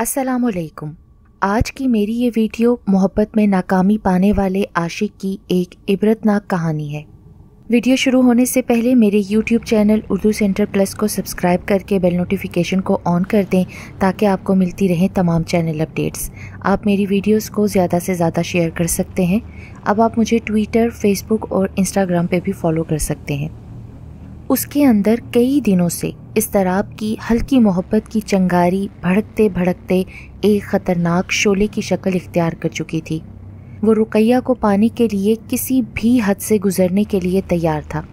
अस्सलामुअलैकुम। आज की मेरी ये वीडियो मोहब्बत में नाकामी पाने वाले आशिक की एक इबरतनाक कहानी है। वीडियो शुरू होने से पहले मेरे YouTube channel Urdu centre plus को सब्सक्राइब करके बेल नोटिफिकेशन को ऑन कर दें ताकि आपको मिलती रहें तमाम चैनल अपडेट्स। आप मेरी वीडियोस को ज़्यादा से ज़्यादा शेयर कर सकते हैं। अब आप मुझे ट्विटर, फेसबुक और इंस्टाग्राम पे भी फॉलो कर सकते हैं। उसके अंदर कई दिनों से इस्तराब की हल्की मोहब्बत की चंगारी भड़कते भड़कते एक ख़तरनाक शोले की शक्ल इख्तियार कर चुकी थी। वो रुकैया को पाने के लिए किसी भी हद से गुजरने के लिए तैयार था।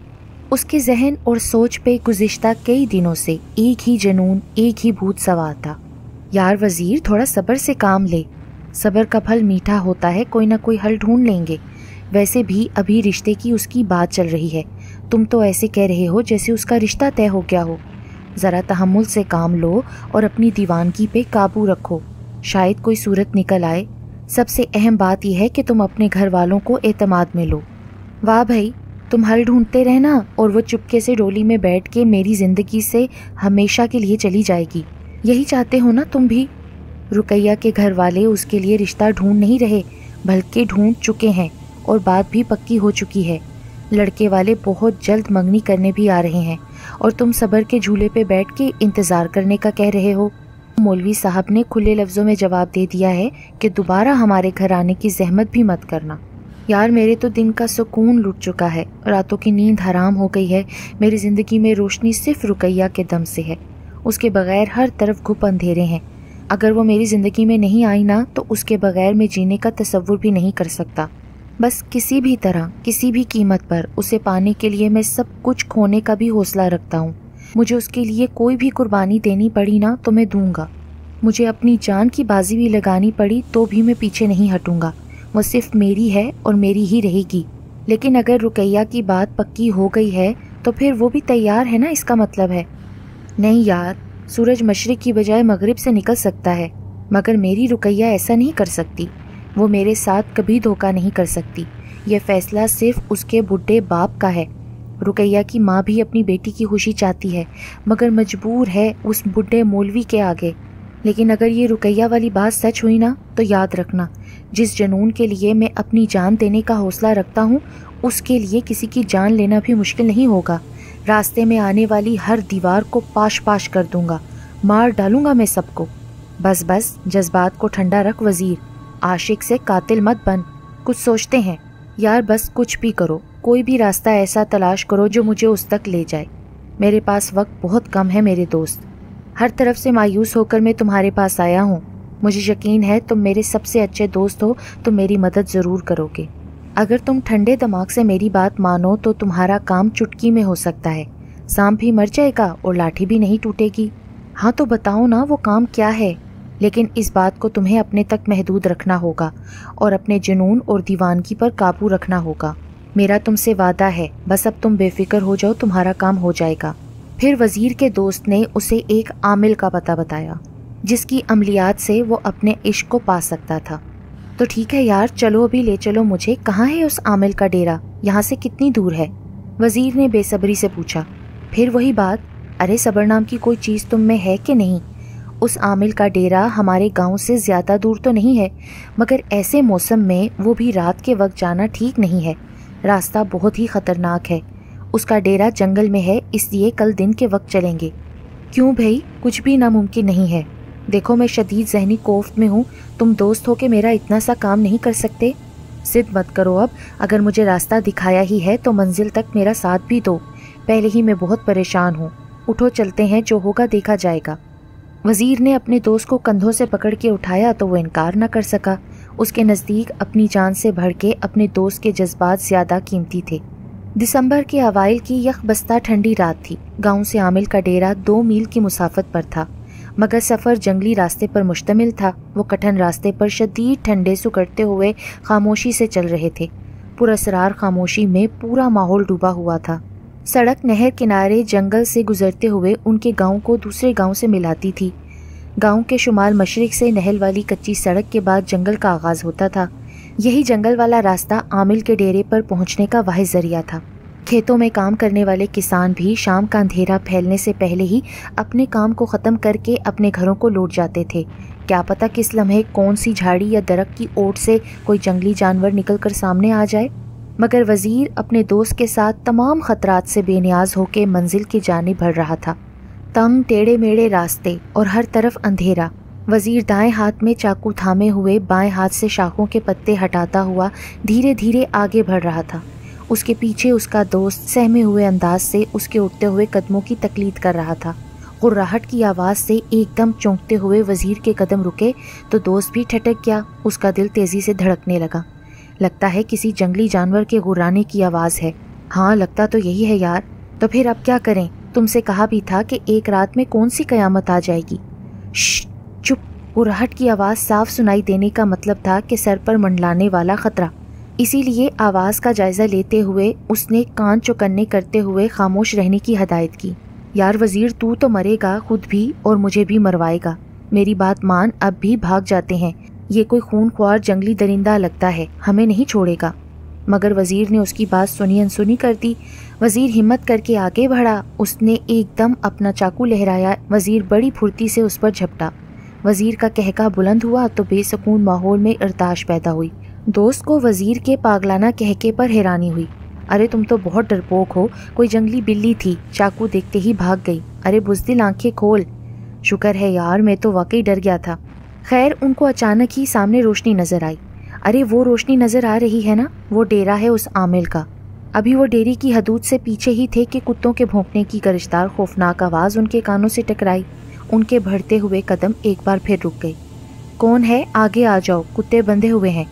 उसके जहन और सोच पे गुज़िश्ता कई दिनों से एक ही जुनून, एक ही भूत सवार था। यार वज़ीर, थोड़ा सब्र से काम ले। सब्र का फल मीठा होता है, कोई ना कोई हल ढूंढ लेंगे। वैसे भी अभी रिश्ते की उसकी बात चल रही है। तुम तो ऐसे कह रहे हो जैसे उसका रिश्ता तय हो गया हो। ज़रा तहम्मुल से काम लो और अपनी दीवानगी पे काबू रखो, शायद कोई सूरत निकल आए। सबसे अहम बात यह है कि तुम अपने घर वालों को एतमाद में लो। वाह भाई, तुम हल ढूंढते रहना और वो चुपके से डोली में बैठ के मेरी ज़िंदगी से हमेशा के लिए चली जाएगी। यही चाहते हो ना तुम भी? रुकैया के घर वाले उसके लिए रिश्ता ढूंढ नहीं रहे, बल्कि ढूंढ चुके हैं और बात भी पक्की हो चुकी है। लड़के वाले बहुत जल्द मंगनी करने भी आ रहे हैं और तुम सब्र के झूले पे बैठ के इंतज़ार करने का कह रहे हो। मौलवी साहब ने खुले लफ्ज़ों में जवाब दे दिया है कि दोबारा हमारे घर आने की जहमत भी मत करना। यार, मेरे तो दिन का सुकून लुट चुका है, रातों की नींद हराम हो गई है। मेरी ज़िंदगी में रोशनी सिर्फ रुकैया के दम से है। उसके बगैर हर तरफ घुप अंधेरे हैं। अगर वो मेरी ज़िंदगी में नहीं आई ना तो उसके बगैर मैं जीने का तसव्वुर भी नहीं कर सकता। बस किसी भी तरह, किसी भी कीमत पर उसे पाने के लिए मैं सब कुछ खोने का भी हौसला रखता हूँ। मुझे उसके लिए कोई भी कुर्बानी देनी पड़ी ना तो मैं दूंगा। मुझे अपनी जान की बाजी भी लगानी पड़ी तो भी मैं पीछे नहीं हटूंगा। वो सिर्फ मेरी है और मेरी ही रहेगी। लेकिन अगर रुकैया की बात पक्की हो गई है तो फिर वो भी तैयार है ना, इसका मतलब है। नहीं यार, सूरज मशरिक की बजाय मगरिब से निकल सकता है, मगर मेरी रुकैया ऐसा नहीं कर सकती। वो मेरे साथ कभी धोखा नहीं कर सकती। यह फैसला सिर्फ उसके बुढ़े बाप का है। रुकैया की माँ भी अपनी बेटी की खुशी चाहती है, मगर मजबूर है उस बुढ़े मौलवी के आगे। लेकिन अगर ये रुकैया वाली बात सच हुई ना तो याद रखना, जिस जुनून के लिए मैं अपनी जान देने का हौसला रखता हूँ उसके लिए किसी की जान लेना भी मुश्किल नहीं होगा। रास्ते में आने वाली हर दीवार को पाश पाश कर दूंगा, मार डालूंगा मैं सबको। बस बस, जज्बात को ठंडा रख वज़ीर, आशिक से कातिल मत बन। कुछ सोचते हैं यार, बस कुछ भी करो, कोई भी रास्ता ऐसा तलाश करो जो मुझे उस तक ले जाए। मेरे पास वक्त बहुत कम है मेरे दोस्त। हर तरफ से मायूस होकर मैं तुम्हारे पास आया हूँ। मुझे यकीन है तुम मेरे सबसे अच्छे दोस्त हो तो मेरी मदद ज़रूर करोगे। अगर तुम ठंडे दिमाग से मेरी बात मानो तो तुम्हारा काम चुटकी में हो सकता है। सांप भी मर जाएगा और लाठी भी नहीं टूटेगी। हाँ तो बताओ ना, वो काम क्या है? लेकिन इस बात को तुम्हें अपने तक महदूद रखना होगा और अपने जुनून और दीवानगी पर काबू रखना होगा। मेरा तुमसे वादा है, बस अब तुम बेफिक्र हो जाओ, तुम्हारा काम हो जाएगा। फिर वज़ीर के दोस्त ने उसे एक आमिल का पता बताया जिसकी अमलियात से वो अपने इश्क को पा सकता था। तो ठीक है यार, चलो अभी ले चलो मुझे। कहाँ है उस आमिल का डेरा? यहाँ से कितनी दूर है? वज़ीर ने बेसब्री से पूछा। फिर वही बात, अरे सब्र नाम की कोई चीज़ तुम में है कि नहीं? उस आमिल का डेरा हमारे गांव से ज़्यादा दूर तो नहीं है, मगर ऐसे मौसम में वो भी रात के वक्त जाना ठीक नहीं है। रास्ता बहुत ही ख़तरनाक है। उसका डेरा जंगल में है, इसलिए कल दिन के वक्त चलेंगे। क्यों भाई, कुछ भी नामुमकिन नहीं है। देखो, मैं शदीद ज़हनी कोफ्त में हूँ। तुम दोस्त हो के मेरा इतना सा काम नहीं कर सकते? जिद मत करो अब। अगर मुझे रास्ता दिखाया ही है तो मंजिल तक मेरा साथ भी दो। पहले ही मैं बहुत परेशान हूँ। उठो चलते हैं, जो होगा देखा जाएगा। वज़ीर ने अपने दोस्त को कंधों से पकड़ के उठाया तो वो इनकार न कर सका। उसके नज़दीक अपनी जान से बढ़ के अपने दोस्त के जज्बात ज़्यादा कीमती थे। दिसंबर के अवाइल की यकबस्ता ठंडी रात थी। गांव से आमिल का डेरा 2 मील की मुसाफत पर था, मगर सफ़र जंगली रास्ते पर मुश्तमिल था। वो कठिन रास्ते पर शदीद ठंडे सुकड़ते हुए खामोशी से चल रहे थे। पुरअसरार खामोशी में पूरा माहौल डूबा हुआ था। सड़क नहर किनारे जंगल से गुजरते हुए उनके गांव को दूसरे गांव से मिलाती थी। गांव के शुमाल मशरिक से नहल वाली कच्ची सड़क के बाद जंगल का आगाज़ होता था। यही जंगल वाला रास्ता आमिल के डेरे पर पहुंचने का वाहिद ज़रिया था। खेतों में काम करने वाले किसान भी शाम का अंधेरा फैलने से पहले ही अपने काम को ख़त्म करके अपने घरों को लौट जाते थे। क्या पता किस लम्हे कौन सी झाड़ी या दरख्त की ओट से कोई जंगली जानवर निकलकर सामने आ जाए। मगर वजीर अपने दोस्त के साथ तमाम खतरात से बेनियाज होकर मंजिल की जानिब बढ़ रहा था। तंग टेढ़े मेढ़े रास्ते और हर तरफ अंधेरा। वजीर दाएं हाथ में चाकू थामे हुए बाएं हाथ से शाखों के पत्ते हटाता हुआ धीरे धीरे आगे बढ़ रहा था। उसके पीछे उसका दोस्त सहमे हुए अंदाज से उसके उठते हुए कदमों की तकलीद कर रहा था। गुर्राहट की आवाज़ से एकदम चौंकते हुए वजीर के कदम रुके तो दोस्त भी ठटक गया। उसका दिल तेज़ी से धड़कने लगा। लगता है किसी जंगली जानवर के गुर्राने की आवाज़ है। हाँ, लगता तो यही है यार। तो फिर अब क्या करें? तुमसे कहा भी था कि एक रात में कौन सी कयामत आ जाएगी। चुप। गुर्राहट की आवाज़ साफ सुनाई देने का मतलब था कि सर पर मंडलाने वाला खतरा। इसीलिए आवाज़ का जायज़ा लेते हुए उसने कान चौकन्ने करते हुए खामोश रहने की हदायत की। यार वजीर, तू तो मरेगा खुद भी और मुझे भी मरवाएगा। मेरी बात मान, अब भी भाग जाते हैं। ये कोई खूनख्वार जंगली दरिंदा लगता है, हमें नहीं छोड़ेगा। मगर वजीर ने उसकी बात सुनी अनसुनी कर दी। वजीर हिम्मत करके आगे बढ़ा। उसने एकदम अपना चाकू लहराया। वजीर बड़ी फुर्ती से उस पर झपटा। वजीर का कहका बुलंद हुआ तो बेसुकून माहौल में इर्ताश पैदा हुई। दोस्त को वजीर के पागलाना कहके पर हैरानी हुई। अरे तुम तो बहुत डरपोक हो, कोई जंगली बिल्ली थी, चाकू देखते ही भाग गई। अरे बुज़दिल, आंखें खोल। शुक्र है यार, मैं तो वाकई डर गया था। खैर, उनको अचानक ही सामने रोशनी नजर आई। अरे वो रोशनी नजर आ रही है ना, वो डेरा है उस आमिल का। अभी वो डेरे की हदूद से पीछे ही थे कि कुत्तों के भौंकने की गरजदार खौफनाक आवाज़ उनके कानों से टकराई। उनके बढ़ते हुए कदम एक बार फिर रुक गए। कौन है? आगे आ जाओ, कुत्ते बंधे हुए हैं।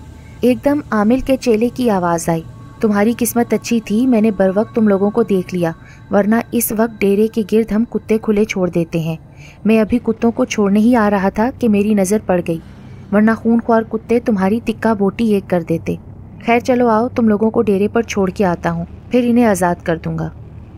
एकदम आमिल के चेले की आवाज़ आई। तुम्हारी किस्मत अच्छी थी, मैंने बरवक्त तुम लोगों को देख लिया, वरना इस वक्त डेरे के गिर्द हम कुत्ते खुले छोड़ देते हैं। मैं अभी कुत्तों को छोड़ने ही आ रहा था कि मेरी नज़र पड़ गई, वरना खूनख्वार कुत्ते तुम्हारी तिक्का बोटी एक कर देते। खैर चलो आओ, तुम लोगों को डेरे पर छोड़ के आता हूँ, फिर इन्हें आज़ाद कर दूंगा।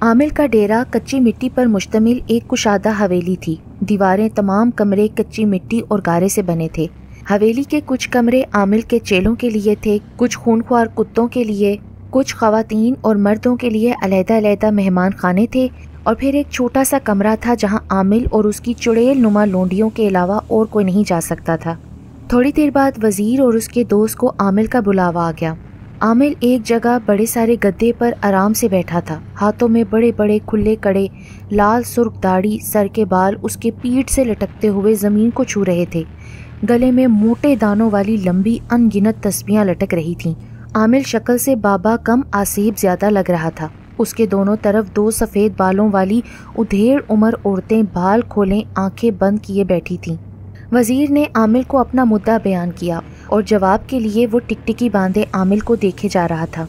आमिल का डेरा कच्ची मिट्टी पर मुश्तमिल एक कुशादा हवेली थी। दीवारें तमाम कमरे कच्ची मिट्टी और गारे से बने थे। हवेली के कुछ कमरे आमिल के चेलों के लिए थे, कुछ खूनख्वार कुत्तों के लिए, कुछ खवातीन और मर्दों के लिए अलहदा-अलहदा मेहमान खाने थे, और फिर एक छोटा सा कमरा था जहां आमिल और उसकी चुड़ैल नुमा लोंडियों के अलावा और कोई नहीं जा सकता था। थोड़ी देर बाद वजीर और उसके दोस्त को आमिल का बुलावा आ गया। आमिल एक जगह बड़े सारे गद्दे पर आराम से बैठा था। हाथों में बड़े बड़े खुले कड़े, लाल सुर्ख दाढ़ी, सर के बाल उसके पीठ से लटकते हुए ज़मीन को छू रहे थे। गले में मोटे दानों वाली लंबी अनगिनत तस्बीहां लटक रही थीं। आमिल शक्ल से बाबा कम आसीब ज्यादा लग रहा था। उसके दोनों तरफ दो सफ़ेद बालों वाली उधेड़ उम्र औरतें बाल खोले आंखें बंद किए बैठी थीं। वजीर ने आमिल को अपना मुद्दा बयान किया और जवाब के लिए वो टिकटिकी बांधे आमिल को देखे जा रहा था।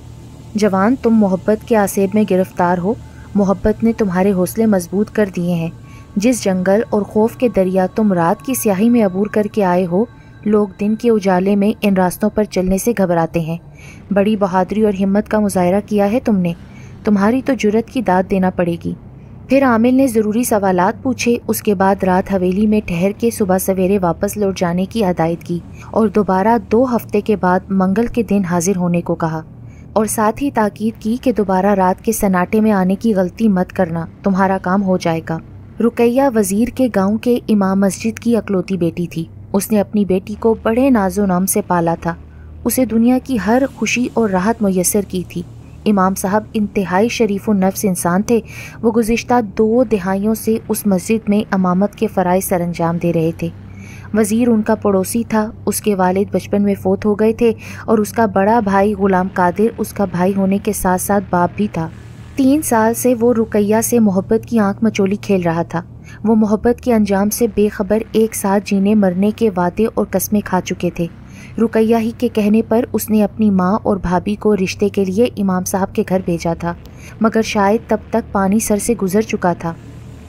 जवान, तुम मोहब्बत के आसेब में गिरफ्तार हो। मोहब्बत ने तुम्हारे हौसले मजबूत कर दिए हैं। जिस जंगल और खौफ के दरिया तुम रात की स्याही में अबूर करके आए हो, लोग दिन के उजाले में इन रास्तों पर चलने से घबराते हैं। बड़ी बहादुरी और हिम्मत का मुजाहरा किया है तुमने। तुम्हारी तो जुर्रत की दाद देना पड़ेगी। फिर आमिल ने ज़रूरी सवालात पूछे। उसके बाद रात हवेली में ठहर के सुबह सवेरे वापस लौट जाने की हदायत की और दोबारा 2 हफ्ते के बाद मंगल के दिन हाजिर होने को कहा, और साथ ही ताकीद की कि दोबारा रात के सन्नाटे में आने की गलती मत करना, तुम्हारा काम हो जाएगा। रुकैया वजीर के गांव के इमाम मस्जिद की अकलौती बेटी थी। उसने अपनी बेटी को बड़े नाजो नाम से पाला था। उसे दुनिया की हर खुशी और राहत मुयस्सर की थी। इमाम साहब इंतहाई शरीफ नफ्स इंसान थे। वो गुज़िश्ता 2 दिहाइयों से उस मस्जिद में इमामत के फ़राइज़ सरअंजाम दे रहे थे। वज़ीर उनका पड़ोसी था। उसके वालिद बचपन में फ़ौत हो गए थे और उसका बड़ा भाई गुलाम कादिर उसका भाई होने के साथ साथ बाप भी था। 3 साल से वो रुकैया से मोहब्बत की आंख मचोली खेल रहा था। वो मोहब्बत के अंजाम से बेखबर एक साथ जीने मरने के वादे और कस्में खा चुके थे। रुकैया ही के कहने पर उसने अपनी माँ और भाभी को रिश्ते के लिए इमाम साहब के घर भेजा था, मगर शायद तब तक पानी सर से गुजर चुका था।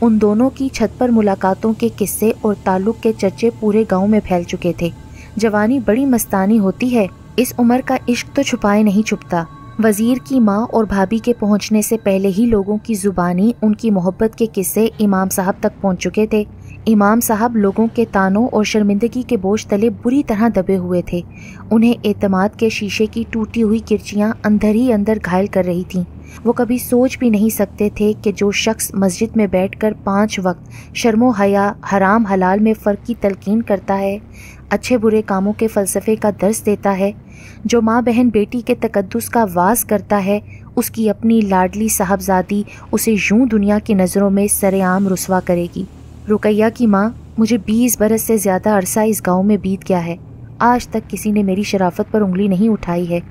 उन दोनों की छत पर मुलाकातों के किस्से और ताल्लुक के चर्चे पूरे गांव में फैल चुके थे। जवानी बड़ी मस्तानी होती है, इस उम्र का इश्क तो छुपाए नहीं छुपता। वजीर की माँ और भाभी के पहुंचने से पहले ही लोगों की जुबानी उनकी मोहब्बत के किस्से इमाम साहब तक पहुंच चुके थे। इमाम साहब लोगों के तानों और शर्मिंदगी के बोझ तले बुरी तरह दबे हुए थे। उन्हें एतमाद के शीशे की टूटी हुई किरचियां अंदर ही अंदर घायल कर रही थीं। वो कभी सोच भी नहीं सकते थे कि जो शख्स मस्जिद में बैठकर 5 वक्त शर्मो हया, हराम हलाल में फ़र्क की तलकीन करता है, अच्छे बुरे कामों के फ़लसफ़े का दर्स देता है, जो माँ बहन बेटी के तकद्दुस का वाज करता है, उसकी अपनी लाडली साहबजादी उसे यूं दुनिया की नज़रों में सरेआम रुसवा करेगी। रुकैया की माँ, मुझे 20 बरस से ज़्यादा अरसा इस गांव में बीत गया है। आज तक किसी ने मेरी शराफत पर उंगली नहीं उठाई है,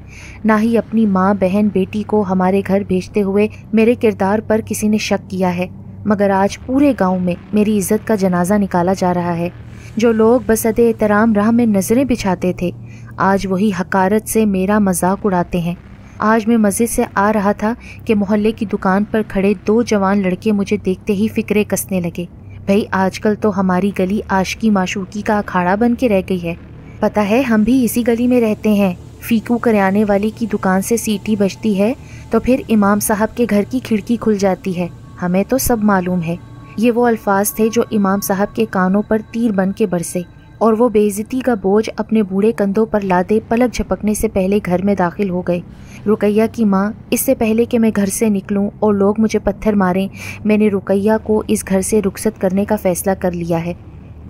ना ही अपनी माँ बहन बेटी को हमारे घर भेजते हुए मेरे किरदार पर किसी ने शक किया है। मगर आज पूरे गांव में मेरी इज्जत का जनाजा निकाला जा रहा है। जो लोग बसदे एहतराम राह में नजरें बिछाते थे, आज वही हकारत से मेरा मजाक उड़ाते हैं। आज मैं मस्जिद से आ रहा था कि मोहल्ले की दुकान पर खड़े 2 जवान लड़के मुझे देखते ही फिक्रे कसने लगे। भाई, आजकल तो हमारी गली आशिकी माशूकी का अखाड़ा बन के रह गई है। पता है, हम भी इसी गली में रहते हैं। फीकू करियाने वाली की दुकान से सीटी बजती है तो फिर इमाम साहब के घर की खिड़की खुल जाती है। हमें तो सब मालूम है। ये वो अल्फाज थे जो इमाम साहब के कानों पर तीर बन के बरसे और वो बेइज्जती का बोझ अपने बूढ़े कंधों पर लादे पलक झपकने से पहले घर में दाखिल हो गए। रुकैया की माँ, इससे पहले कि मैं घर से निकलूं और लोग मुझे पत्थर मारें, मैंने रुकैया को इस घर से रुखसत करने का फैसला कर लिया है।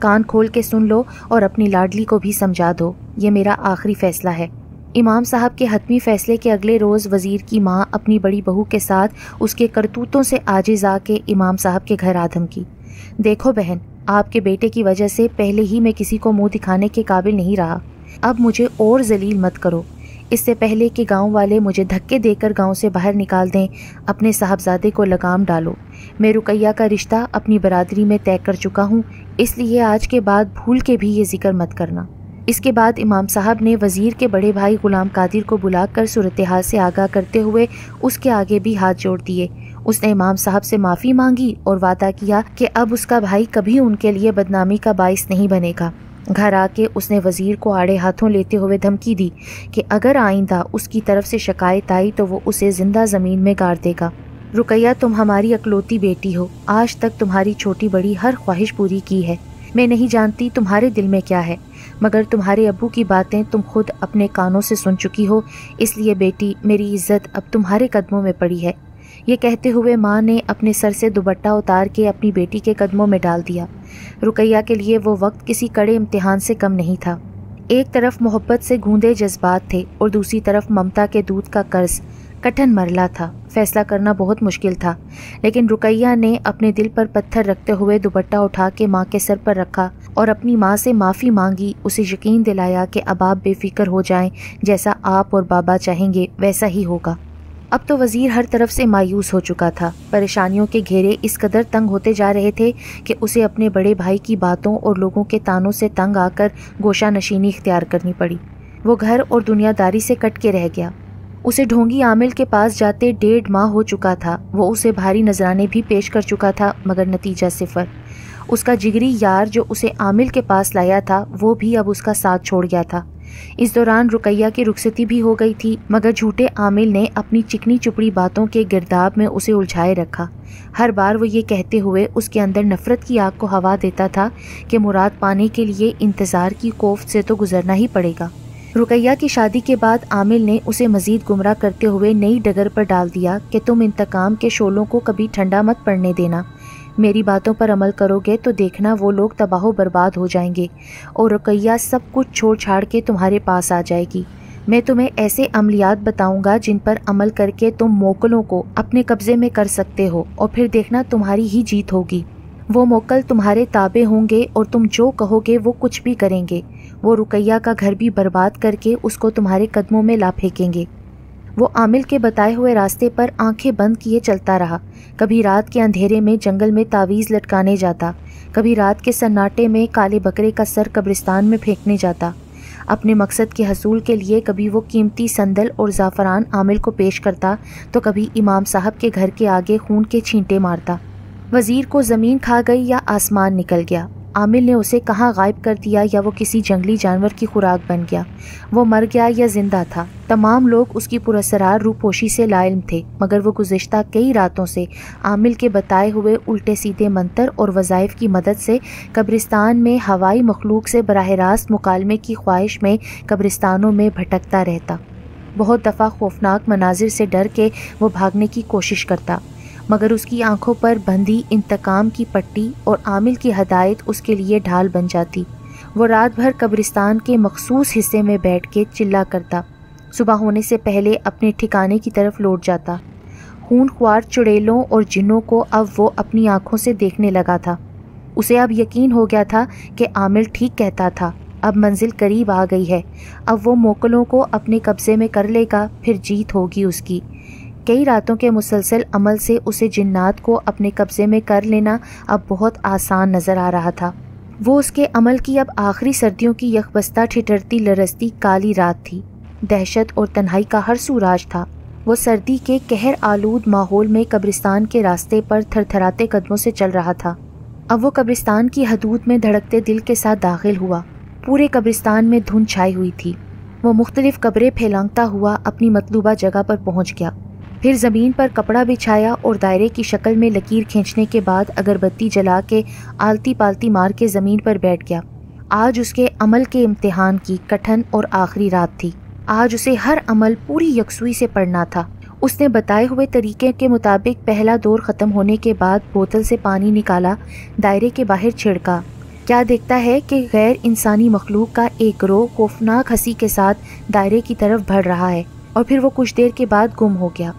कान खोल के सुन लो और अपनी लाडली को भी समझा दो, ये मेरा आखिरी फैसला है। इमाम साहब के हतमी फैसले के अगले रोज़ वज़ीर की माँ अपनी बड़ी बहू के साथ उसके करतूतों से आजिज़ आके इमाम साहब के घर आदम की। देखो बहन, आपके बेटे की वजह से पहले ही मैं किसी को मुंह दिखाने के काबिल नहीं रहा। अब मुझे और जलील मत करो। इससे पहले कि गांव वाले मुझे धक्के देकर गांव से बाहर निकाल दें, अपने साहबजादे को लगाम डालो। मैं रुकैया का रिश्ता अपनी बरादरी में तय कर चुका हूँ, इसलिए आज के बाद भूल के भी ये जिक्र मत करना। इसके बाद इमाम साहब ने वज़ीर के बड़े भाई गुलाम कादिर को बुलाकर सूरत हाल से आगाह करते हुए उसके आगे भी हाथ जोड़ दिए। उसने इमाम साहब से माफ़ी मांगी और वादा किया कि अब उसका भाई कभी उनके लिए बदनामी का बाइस नहीं बनेगा। घर आके उसने वज़ीर को आड़े हाथों लेते हुए धमकी दी कि अगर आइंदा उसकी तरफ से शिकायत आई तो वो उसे ज़िंदा ज़मीन में गाड़ देगा। रुकैया, तुम हमारी अकलौती बेटी हो। आज तक तुम्हारी छोटी बड़ी हर ख्वाहिश पूरी की है। मैं नहीं जानती तुम्हारे दिल में क्या है, मगर तुम्हारे अब्बू की बातें तुम खुद अपने कानों से सुन चुकी हो। इसलिए बेटी, मेरी इज्जत अब तुम्हारे कदमों में पड़ी है। ये कहते हुए माँ ने अपने सर से दुपट्टा उतार के अपनी बेटी के कदमों में डाल दिया। रुकैया के लिए वो वक्त किसी कड़े इम्तिहान से कम नहीं था। एक तरफ मोहब्बत से गूंदे जज्बात थे और दूसरी तरफ ममता के दूध का कर्ज कठिन मरला था। फैसला करना बहुत मुश्किल था, लेकिन रुकैया ने अपने दिल पर पत्थर रखते हुए दुपट्टा उठा के माँ के सर पर रखा और अपनी माँ से माफ़ी मांगी। उसे यकीन दिलाया कि अब आप बेफिक्र हो जाएं, जैसा आप और बाबा चाहेंगे वैसा ही होगा। अब तो वज़ीर हर तरफ से मायूस हो चुका था। परेशानियों के घेरे इस कदर तंग होते जा रहे थे कि उसे अपने बड़े भाई की बातों और लोगों के तानों से तंग आकर गोशा नशीनी इख्तियार करनी पड़ी। वो घर और दुनियादारी से कट के रह गया। उसे ढोंगी आमिल के पास जाते 1.5 माह हो चुका था। वो उसे भारी नजराने भी पेश कर चुका था, मगर नतीजा सिफर। उसका जिगरी यार जो उसे आमिल के पास लाया था, वो भी अब उसका साथ छोड़ गया था। इस दौरान रुकैया की रुखसती भी हो गई थी, मगर झूठे आमिल ने अपनी चिकनी चुपड़ी बातों के गिरदाब में उसे उलझाए रखा। हर बार वो ये कहते हुए उसके अंदर नफरत की आग को हवा देता था कि मुराद पाने के लिए इंतज़ार की कोफ्त से तो गुजरना ही पड़ेगा। रुकैया की शादी के बाद आमिल ने उसे मजीद गुमराह करते हुए नई डगर पर डाल दिया कि तुम इंतकाम के शोलों को कभी ठंडा मत पड़ने देना। मेरी बातों पर अमल करोगे तो देखना वो लोग तबाह बर्बाद हो जाएंगे और रुकैया सब कुछ छोड़ छाड़ के तुम्हारे पास आ जाएगी। मैं तुम्हें ऐसे अमलियात बताऊंगा जिन पर अमल करके तुम मोकलों को अपने कब्जे में कर सकते हो और फिर देखना तुम्हारी ही जीत होगी। वो मोकल तुम्हारे ताबे होंगे और तुम जो कहोगे वो कुछ भी करेंगे। वो रुकैया का घर भी बर्बाद करके उसको तुम्हारे कदमों में ला फेंकेंगे। वो आमिल के बताए हुए रास्ते पर आंखें बंद किए चलता रहा। कभी रात के अंधेरे में जंगल में तावीज़ लटकाने जाता, कभी रात के सन्नाटे में काले बकरे का सर कब्रिस्तान में फेंकने जाता। अपने मकसद के हसूल के लिए कभी वो कीमती संदल और ज़ाफ़रान आमिल को पेश करता, तो कभी इमाम साहब के घर के आगे खून के छींटे मारता। वज़ीर को ज़मीन खा गई या आसमान निकल गया। आमिल ने उसे कहाँ गायब कर दिया या वो किसी जंगली जानवर की खुराक बन गया, वो मर गया या जिंदा था। तमाम लोग उसकी पुरस्सरार रूपोशी से लाइल्म थे, मगर वो गुज़िश्ता कई रातों से आमिल के बताए हुए उल्टे सीधे मंतर और वज़ाइफ की मदद से कब्रिस्तान में हवाई मखलूक से बराह रास्त मुकालमे की ख्वाहिश में कब्रिस्तानों में भटकता रहता। बहुत दफ़ा खौफनाक मनाजिर से डर के वो भागने की कोशिश करता, मगर उसकी आंखों पर बंधी इंतकाम की पट्टी और आमिल की हदायत उसके लिए ढाल बन जाती। वो रात भर कब्रिस्तान के मखसूस हिस्से में बैठ के चिल्ला करता, सुबह होने से पहले अपने ठिकाने की तरफ लौट जाता। खूनख्वार चुड़ैलों और जिन्नों को अब वो अपनी आंखों से देखने लगा था। उसे अब यकीन हो गया था कि आमिल ठीक कहता था, अब मंजिल करीब आ गई है। अब वो मोकलों को अपने कब्जे में कर लेगा, फिर जीत होगी उसकी। कई रातों के मुसलसल अमल से उसे जिन्नात को अपने कब्जे में कर लेना अब बहुत आसान नज़र आ रहा था। वो उसके अमल की अब आखिरी सर्दियों की यकबस्ता ठिठुरती लरसती काली रात थी। दहशत और तन्हाई का हर सूराज था। वो सर्दी के कहर आलूद माहौल में कब्रिस्तान के रास्ते पर थरथराते कदमों से चल रहा था। अब वो कब्रिस्तान की हदूद में धड़कते दिल के साथ दाखिल हुआ। पूरे कब्रिस्तान में धुंध छाई हुई थी। वो मुख्तलिफ कब्रें फैलांगता हुआ अपनी मतलूबा जगह पर पहुंच गया। फिर ज़मीन पर कपड़ा बिछाया और दायरे की शक्ल में लकीर खींचने के बाद अगरबत्ती जला के आलती पालती मार के ज़मीन पर बैठ गया। आज उसके अमल के इम्तिहान की कठिन और आखिरी रात थी। आज उसे हर अमल पूरी यकसुई से पढ़ना था। उसने बताए हुए तरीके के मुताबिक पहला दौर ख़त्म होने के बाद बोतल से पानी निकाला, दायरे के बाहर छिड़का। क्या देखता है कि गैर इंसानी मखलूक का एक गिरोह खौफनाक हंसी के साथ दायरे की तरफ बढ़ रहा है, और फिर वो कुछ देर के बाद गुम हो गया।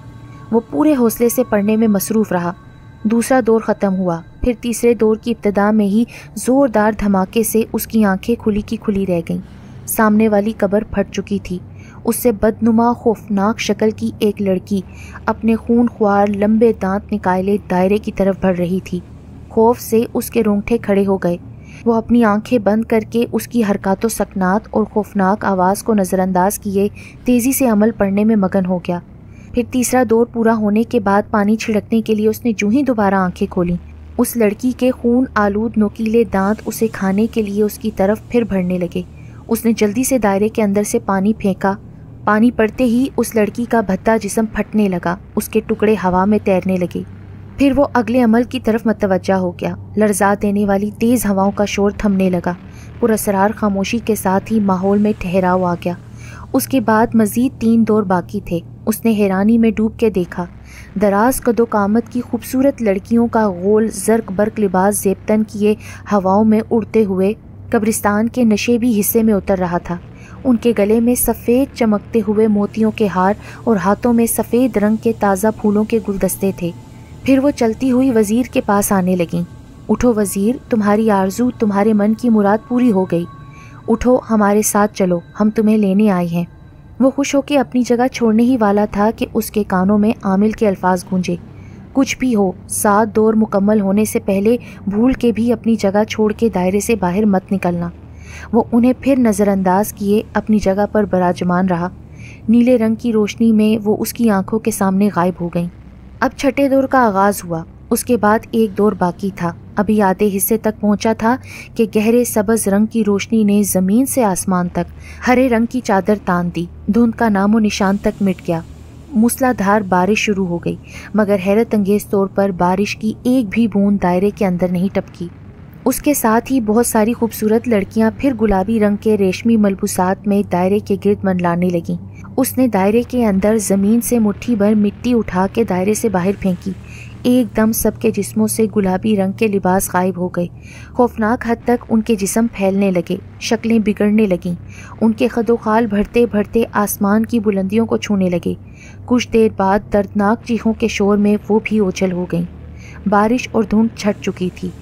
वो पूरे हौसले से पढ़ने में मसरूफ़ रहा। दूसरा दौर ख़त्म हुआ। फिर तीसरे दौर की इब्तिदा में ही ज़ोरदार धमाके से उसकी आंखें खुली की खुली रह गईं। सामने वाली कब्र फट चुकी थी। उससे बदनुमा खौफनाक शक्ल की एक लड़की अपने खूनख्वार लंबे दांत निकाले दायरे की तरफ बढ़ रही थी। खौफ से उसके रोंगटे खड़े हो गए। वो अपनी आंखें बंद करके उसकी हरकतों सकनात और खौफनाक आवाज़ को नज़रअंदाज किए तेज़ी से अमल पढ़ने में मगन हो गया। फिर तीसरा दौर पूरा होने के बाद पानी छिड़कने के लिए उसने जूं ही दोबारा आंखें खोलीं, उस लड़की के खून आलूद नोकीले दांत उसे खाने के लिए उसकी तरफ फिर बढ़ने लगे। उसने जल्दी से दायरे के अंदर से पानी फेंका। पानी पड़ते ही उस लड़की का भद्दा जिस्म फटने लगा, उसके टुकड़े हवा में तैरने लगे। फिर वो अगले अमल की तरफ मतवज्जा हो गया। लर्जा देने वाली तेज़ हवाओं का शोर थमने लगा। पुरअसरार खामोशी के साथ ही माहौल में ठहराव आ गया। उसके बाद मज़ीद 3 दौर बाकी थे। उसने हैरानी में डूब के देखा। दराज कदो कामत की खूबसूरत लड़कियों का गोल ज़र्क बर्क लिबास ज़ेबतन किए हवाओं में उड़ते हुए कब्रिस्तान के नशेबी हिस्से में उतर रहा था। उनके गले में सफ़ेद चमकते हुए मोतियों के हार और हाथों में सफ़ेद रंग के ताज़ा फूलों के गुलदस्ते थे। फिर वो चलती हुई वज़ीर के पास आने लगीं। उठो वज़ीर, तुम्हारी आरज़ू, तुम्हारे मन की मुराद पूरी हो गई। उठो, हमारे साथ चलो, हम तुम्हें लेने आए हैं। वो खुश होकर अपनी जगह छोड़ने ही वाला था कि उसके कानों में आमिल के अल्फाज गूंजे, कुछ भी हो, 7 दौर मुकम्मल होने से पहले भूल के भी अपनी जगह छोड़ के दायरे से बाहर मत निकलना। वो उन्हें फिर नज़रअंदाज किए अपनी जगह पर बराजमान रहा। नीले रंग की रोशनी में वो उसकी आंखों के सामने गायब हो गईं। अब छठे दौर का आगाज़ हुआ। उसके बाद एक दौर बाकी था। अभी आधे हिस्से तक पहुंचा था कि गहरे सबज रंग की रोशनी ने ज़मीन से आसमान तक हरे रंग की चादर तान दी। धुंध का नामो निशान तक मिट गया। मूसलाधार बारिश शुरू हो गई, मगर हैरत अंगेज तौर पर बारिश की एक भी बूंद दायरे के अंदर नहीं टपकी। उसके साथ ही बहुत सारी खूबसूरत लड़कियां फिर गुलाबी रंग के रेशमी मलबूसात में दायरे के गिर्द मंडलाने लगीं। उसने दायरे के अंदर ज़मीन से मुट्ठी भर मिट्टी उठा के दायरे से बाहर फेंकी। एकदम सबके जिस्मों से गुलाबी रंग के लिबास गायब हो गए। खौफनाक हद तक उनके जिस्म फैलने लगे, शक्लें बिगड़ने लगीं। उनके खदोखाल बढ़ते बढ़ते आसमान की बुलंदियों को छूने लगे। कुछ देर बाद दर्दनाक चीखों के शोर में वो भी ओझल हो गईं। बारिश और धुंध छट चुकी थी।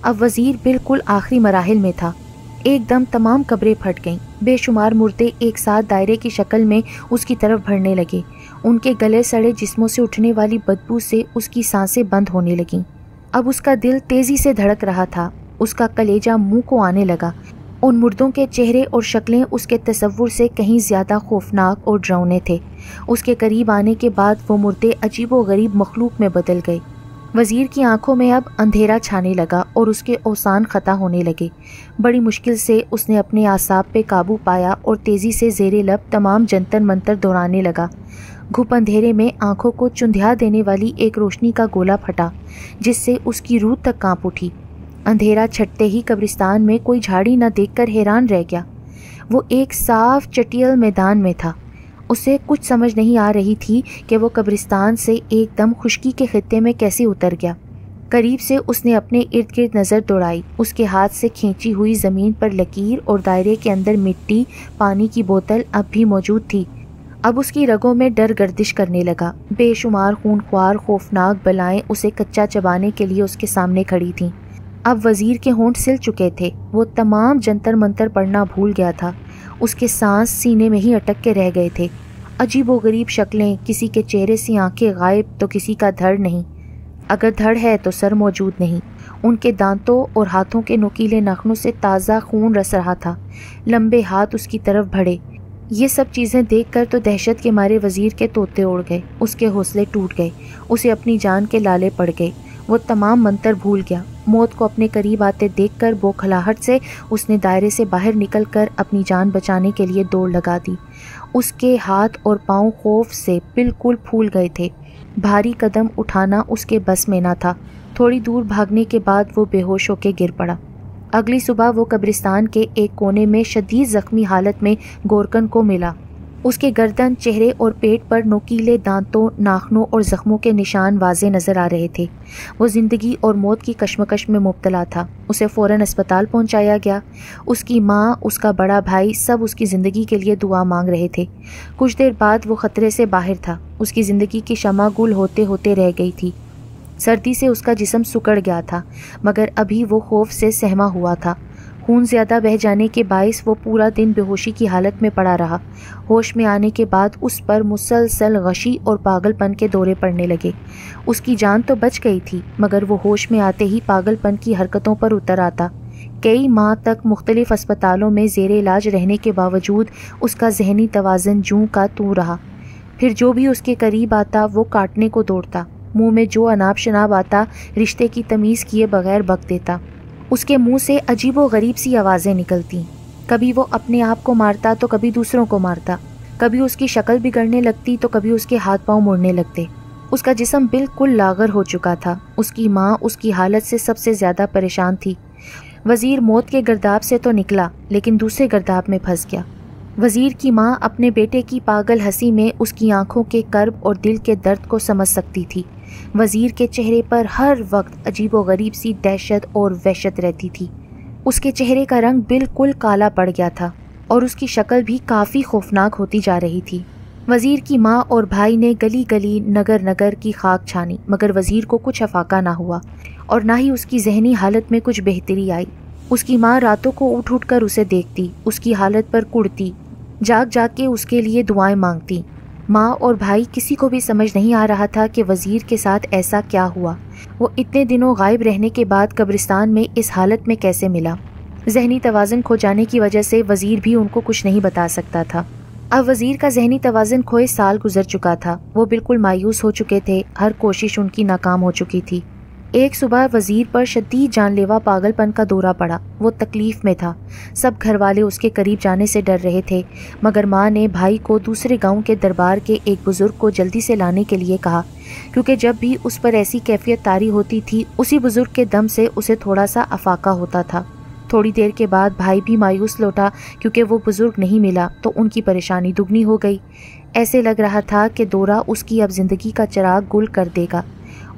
अब वज़ीर बिल्कुल आखिरी मराहिल में था। एकदम तमाम कब्रें फट गईं। बेशुमार मुर्दे एक साथ दायरे की शक्ल में उसकी तरफ बढ़ने लगे। उनके गले सड़े जिस्मों से उठने वाली बदबू से उसकी सांसें बंद होने लगीं। अब उसका दिल तेज़ी से धड़क रहा था। उसका कलेजा मुंह को आने लगा। उन मुर्दों के चेहरे और शक्लें उसके तसव्वुर से कहीं ज़्यादा खौफनाक और डरावने थे। उसके करीब आने के बाद वो मुर्दे अजीबो गरीब मखलूक में बदल गए। वज़ीर की आंखों में अब अंधेरा छाने लगा और उसके औसान ख़ता होने लगे। बड़ी मुश्किल से उसने अपने आसाब पे काबू पाया और तेज़ी से ज़ेरे लब तमाम जंतर मंतर दोहराने लगा। घुप अंधेरे में आंखों को चुंधिया देने वाली एक रोशनी का गोला फटा, जिससे उसकी रूह तक कांप उठी। अंधेरा छटते ही कब्रिस्तान में कोई झाड़ी न देखकर हैरान रह गया। वो एक साफ चटियल मैदान में था। उसे कुछ समझ नहीं आ रही थी कि वो कब्रिस्तान से एकदम खुश्की के खित्ते में कैसे उतर गया। करीब से उसने अपने इर्द गिर्द नज़र दौड़ाई। उसके हाथ से खींची हुई ज़मीन पर लकीर और दायरे के अंदर मिट्टी, पानी की बोतल अब भी मौजूद थी। अब उसकी रगों में डर गर्दिश करने लगा। बेशुमार खूनख्वार खौफनाक बलाएं उसे कच्चा चबाने के लिए उसके सामने खड़ी थीं। अब वज़ीर के होंठ सिल चुके थे। वो तमाम जंतर मंतर पढ़ना भूल गया था। उसके सांस सीने में ही अटक के रह गए थे। अजीब व गरीब शक्लें, किसी के चेहरे से आंखें गायब तो किसी का धड़ नहीं। अगर धड़ है तो सर मौजूद नहीं। उनके दांतों और हाथों के नुकीले नाखूनों से ताज़ा खून रस रहा था। लंबे हाथ उसकी तरफ बढ़े। ये सब चीज़ें देखकर तो दहशत के मारे वज़ीर के तोते उड़ गए। उसके हौसले टूट गए। उसे अपनी जान के लाले पड़ गए। वो तमाम मंतर भूल गया। मौत को अपने करीब आते देखकर बौखलाहट से उसने दायरे से बाहर निकलकर अपनी जान बचाने के लिए दौड़ लगा दी। उसके हाथ और पांव खौफ से बिल्कुल फूल गए थे। भारी कदम उठाना उसके बस में न था। थोड़ी दूर भागने के बाद वो बेहोश होकर गिर पड़ा। अगली सुबह वो कब्रिस्तान के एक कोने में शदीद ज़ख्मी हालत में गोरकन को मिला। उसके गर्दन, चेहरे और पेट पर नोकीले दांतों, नाखनों और ज़ख्मों के निशान वाज़े नज़र आ रहे थे। वो ज़िंदगी और मौत की कश्मकश में मुब्तला था। उसे फ़ौरन अस्पताल पहुंचाया गया। उसकी माँ, उसका बड़ा भाई सब उसकी ज़िंदगी के लिए दुआ मांग रहे थे। कुछ देर बाद वो ख़तरे से बाहर था। उसकी ज़िंदगी की शमा गुल होते होते रह गई थी। सर्दी से उसका जिस्म सुकड़ गया था, मगर अभी वो खौफ से सहमा हुआ था। खून ज़्यादा बह जाने के बाइस वो पूरा दिन बेहोशी की हालत में पड़ा रहा। होश में आने के बाद उस पर मुसलसल गशी और पागलपन के दौरे पड़ने लगे। उसकी जान तो बच गई थी, मगर वो होश में आते ही पागलपन की हरकतों पर उतर आता। कई माह तक मुख्तलिफ अस्पतालों में ज़ेरे इलाज रहने के बावजूद उसका जहनी तवाज़न जूं का तू रहा। फिर जो भी उसके करीब आता वो काटने को दौड़ता। मुँह में जो अनाप शनाप आता रिश्ते की तमीज़ किए बगैर बक देता। उसके मुंह से अजीब व गरीब सी आवाज़ें निकलती। कभी वो अपने आप को मारता तो कभी दूसरों को मारता। कभी उसकी शक्ल बिगड़ने लगती तो कभी उसके हाथ पांव मुड़ने लगते। उसका जिस्म बिल्कुल लागर हो चुका था। उसकी माँ उसकी हालत से सबसे ज़्यादा परेशान थी। वज़ीर मौत के गर्दाब से तो निकला, लेकिन दूसरे गर्दाब में फंस गया। वज़ीर की माँ अपने बेटे की पागल हंसी में उसकी आंखों के कर्ब और दिल के दर्द को समझ सकती थी। वज़ीर के चेहरे पर हर वक्त अजीबो गरीब सी दहशत और वहशत रहती थी। उसके चेहरे का रंग बिल्कुल काला पड़ गया था और उसकी शक्ल भी काफ़ी खौफनाक होती जा रही थी। वज़ीर की माँ और भाई ने गली गली, नगर नगर की खाक छानी, मगर वज़ीर को कुछ अफाका ना हुआ और ना ही उसकी जहनी हालत में कुछ बेहतरी आई। उसकी माँ रातों को उठ उठ कर उसे देखती, उसकी हालत पर कुड़ती, जाग जाग के उसके लिए दुआएं मांगती। माँ और भाई किसी को भी समझ नहीं आ रहा था कि वज़ीर के साथ ऐसा क्या हुआ। वो इतने दिनों गायब रहने के बाद कब्रिस्तान में इस हालत में कैसे मिला। जहनी तवाज़न खो जाने की वजह से वज़ीर भी उनको कुछ नहीं बता सकता था। अब वज़ीर का जहनी तवाज़न खोए साल गुजर चुका था। वो बिल्कुल मायूस हो चुके थे। हर कोशिश उनकी नाकाम हो चुकी थी। एक सुबह वज़ीर पर शदीद जानलेवा पागलपन का दौरा पड़ा। वो तकलीफ़ में था। सब घर वाले उसके करीब जाने से डर रहे थे, मगर माँ ने भाई को दूसरे गांव के दरबार के एक बुज़ुर्ग को जल्दी से लाने के लिए कहा, क्योंकि जब भी उस पर ऐसी कैफियत तारी होती थी उसी बुज़ुर्ग के दम से उसे थोड़ा सा अफाका होता था। थोड़ी देर के बाद भाई भी मायूस लौटा, क्योंकि वो बुज़ुर्ग नहीं मिला तो उनकी परेशानी दुगनी हो गई। ऐसे लग रहा था कि दौरा उसकी अब ज़िंदगी का चिराग गुल कर देगा।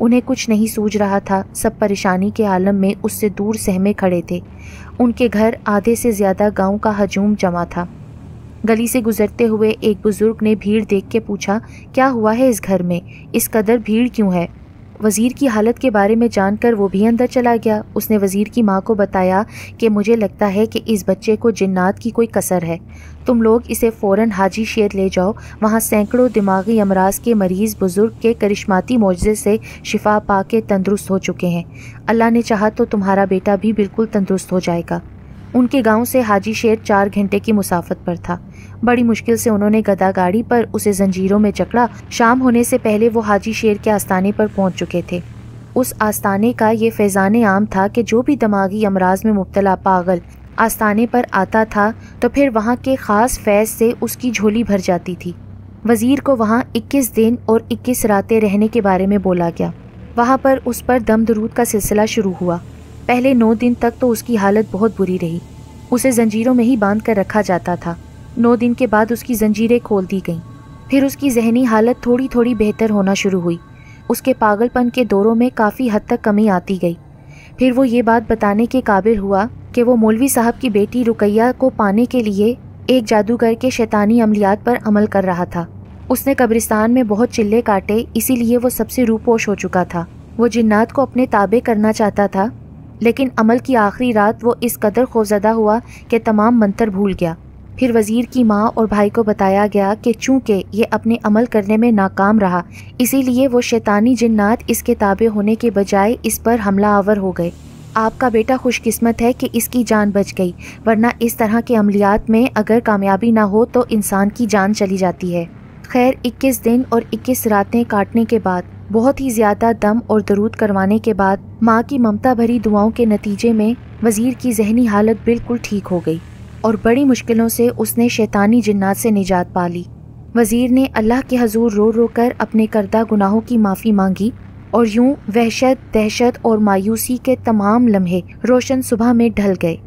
उन्हें कुछ नहीं सूझ रहा था। सब परेशानी के आलम में उससे दूर सहमे खड़े थे। उनके घर आधे से ज़्यादा गांव का हजूम जमा था। गली से गुजरते हुए एक बुज़ुर्ग ने भीड़ देख के पूछा, क्या हुआ है इस घर में, इस कदर भीड़ क्यों है। वज़ीर की हालत के बारे में जानकर वो भी अंदर चला गया। उसने वज़ीर की माँ को बताया कि मुझे लगता है कि इस बच्चे को जिन्नात की कोई कसर है। तुम लोग इसे फ़ौरन हाजी शेर ले जाओ। वहाँ सैकड़ों दिमागी अमराज के मरीज़ बुज़ुर्ग के करिश्माती मोजज़े से शिफा पा के तंदुरुस्त हो चुके हैं। अल्लाह ने चाहा तो तुम्हारा बेटा भी बिल्कुल तंदुरुस्त हो जाएगा। उनके गांव से हाजी शेर 4 घंटे की मुसाफत पर था। बड़ी मुश्किल से उन्होंने गदा गाड़ी पर उसे जंजीरों में जकड़ा। शाम होने से पहले वो हाजी शेर के आस्थाने पर पहुंच चुके थे। उस आस्थाने का ये फैज़ान आम था कि जो भी दिमागी अमराज में मुब्तला पागल आस्थाने पर आता था तो फिर वहाँ के ख़ास फैज़ से उसकी झोली भर जाती थी। वज़ीर को वहाँ 21 दिन और 21 रातें रहने के बारे में बोला गया। वहाँ पर उस पर दम दरूद का सिलसिला शुरू हुआ। पहले 9 दिन तक तो उसकी हालत बहुत बुरी रही। उसे जंजीरों में ही बांध कर रखा जाता था। 9 दिन के बाद उसकी जंजीरें खोल दी गईं। फिर उसकी जहनी हालत थोड़ी थोड़ी बेहतर होना शुरू हुई। उसके पागलपन के दौरों में काफ़ी हद तक कमी आती गई। फिर वो ये बात बताने के काबिल हुआ कि वो मौलवी साहब की बेटी रुकैया को पाने के लिए एक जादूगर के शैतानी अमलियात पर अमल कर रहा था। उसने कब्रिस्तान में बहुत चिल्ले काटे, इसीलिए वो सबसे रूपोश हो चुका था। वो जिन्नात को अपने ताबे करना चाहता था, लेकिन अमल की आखिरी रात वो इस कदर खौफजदा हुआ कि तमाम मंतर भूल गया। फिर वज़ीर की माँ और भाई को बताया गया कि चूँकि ये अपने अमल करने में नाकाम रहा, इसीलिए वो शैतानी जिन्नात इसके ताबे होने के बजाय इस पर हमला आवर हो गए। आपका बेटा खुशकिस्मत है कि इसकी जान बच गई, वरना इस तरह के अमलियात में अगर कामयाबी ना हो तो इंसान की जान चली जाती है। खैर 21 दिन और 21 रातें काटने के बाद, बहुत ही ज़्यादा दम और दरूद करवाने के बाद, माँ की ममता भरी दुआओं के नतीजे में वज़ीर की जहनी हालत बिल्कुल ठीक हो गई और बड़ी मुश्किलों से उसने शैतानी जिन्नात से निजात पा ली। वज़ीर ने अल्लाह के हजूर रो रो कर अपने करदा गुनाहों की माफ़ी मांगी और यूं वहशत, दहशत और मायूसी के तमाम लम्हे रोशन सुबह में ढल गए।